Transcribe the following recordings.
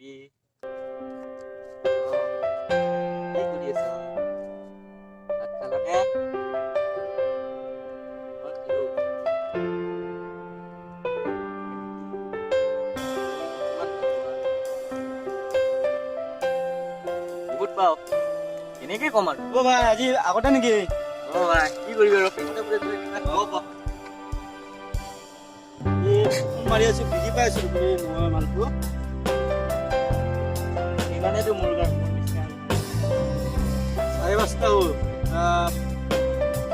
Baby কি কৰি আছা? ভাত খালানে? মই খালো। কিমান ভাল পোৱা? বহুত পাওঁ। এনেকে কম আৰু। অ ভাই আজি আগতে নেকি? অ ভাই কি কৰিবি আৰু ফেচটা পুৰা ধৰি কিনে হ'ব। ফোন মাৰি আছো বিজি পাই আছো তুমি মই মানুহটো ইমানেতো মোৰ কাৰণে নিচিনা। 5:30 হ'ল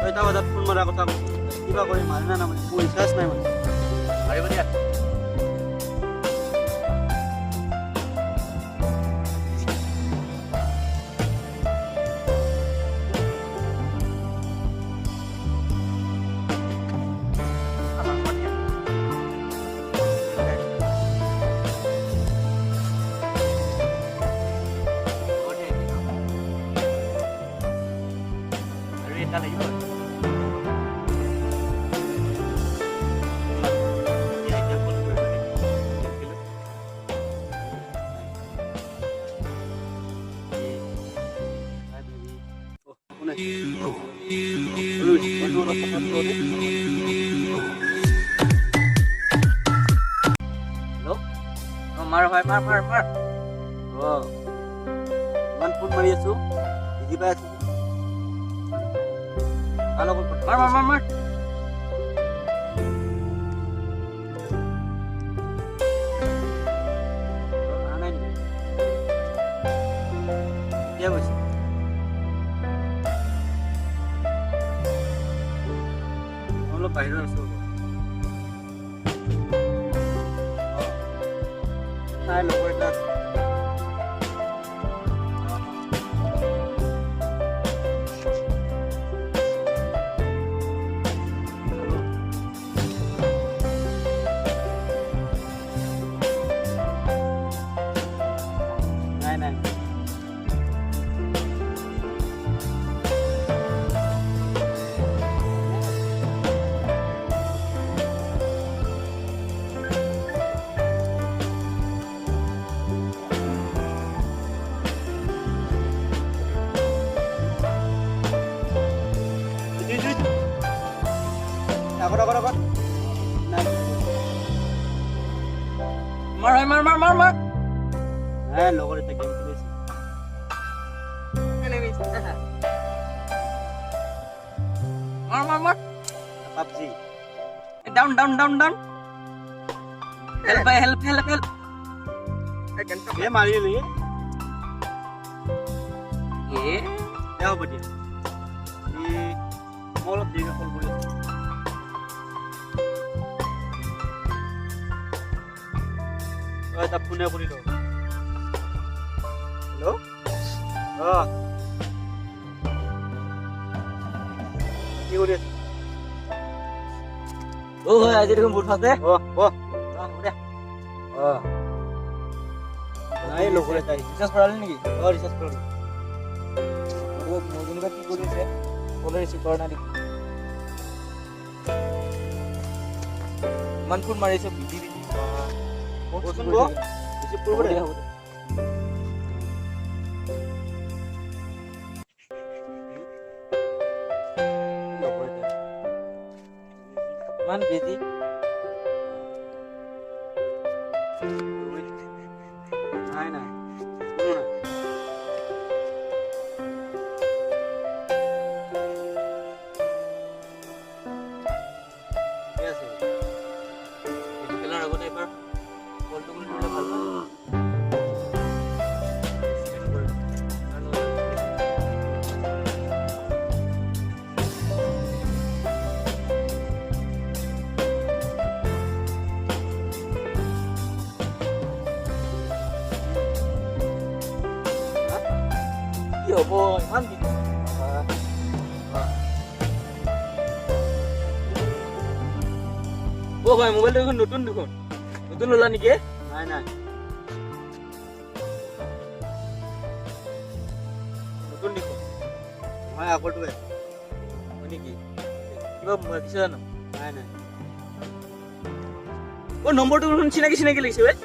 6টা বজাত ফোন মৰাৰ কথা কৈছো কিবা কৰি মাৰে না নামাৰে মোৰ ৰিচাৰ্জ নাই মানে মাৰিব দিয়া। এটা লাগিব মাৰ ভাই মাৰ মাৰ মাৰ ইমান ফোন মাৰি আছো বিজি পাই আছো কাৰ লগত কথা মাৰ মাৰ মাৰ মাৰ অহা নাই নেকি কেতিয়া গৈছে অলপ বাহিৰত আছো নাই লগৰ এটা আছে। নাই নাই আগত নাই মাৰ ভাই মাৰ মাৰ মাৰ মাৰ নাই লগৰ এটা গেম খেলি আছে মাৰ মাৰ মাৰ PUBG down down down down help ভাই হেল্প হেল্প হেল্প এই মাৰিলি এ বেয়া হ'ব দিয়া মই অলপ দেৰিকৈ কল কৰি আছো এটা ফোনে কৰিলো হেল্ল' কি কৰি আছো ও ভাই আজি দেখোন বহুত ফাঁসে নাই লগৰ এটাই ৰিচাৰ্জ কৰালি নাকি ৰিচাৰ্জ কৰিলো মোৰ যেনিবা কি কৰি আছে কলে ৰিচিভ কৰা নাই দেখি ইমান ফোন মাৰিছে বিজি বিজি কচোন ব ৰিচিভ কৰিব দে হ'ব দে লগৰ এটাই ইমান বিজি নাই নাই কোনো নাই ঠিক আছে খেলার আগতে এবার বলটো করে নিলে ভালো হয় কি হব ইমান বিজি ও ভাই মোবাইলটো এখন নতুন দেখোন নতুন ললা নেকি নাই নাই নতুন দেখোন মই আগৰটোৱে হয় নেকি কিবা কিছু জানো নাই নাই ও নম্বরটো দেখোন চিনাকি চিনাকি লাগিছে ভাই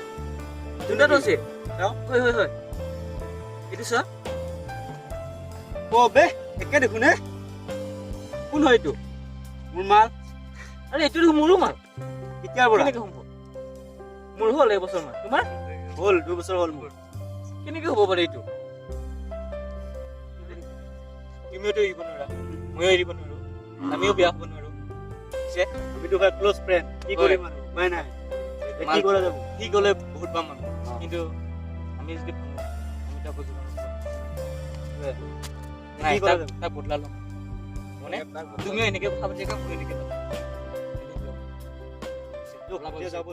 দুটাতো আছে হয় হয় হয় এইটো চোৱা অ' বে একে দেখোন হে কোন হয় এইটো মোৰ মাল আৰে এইটো দেখোন মোৰো মাল কেতিয়াৰ পৰা কেনেকে সম্ভৱ মোৰ হ'ল এবছৰ মান তোমাৰ হ'ল 2 বছৰ হ'ল মোৰ কেনেকে হ'ব পাৰে এইটো তুমিওতো এৰিব নোৱাৰা ময়ো এৰিব নোৱাৰো আমিও বিয়া হ'ব নোৱাৰো পিছে আমিতো ভাই ক্ল'জ ফ্ৰেণ্ড কি কৰিম আৰু উপায় নাই কি কৰা যাব সি গ'লে বহুত পাম আমি কিন্তু আমি যদি ভাঙো আমি তাক বুজিব নাই কি কৰা যাব তাক বদলা ল'ম মানে তুমিও এনেকে কথা পাতি ময়ো এনেকে যাব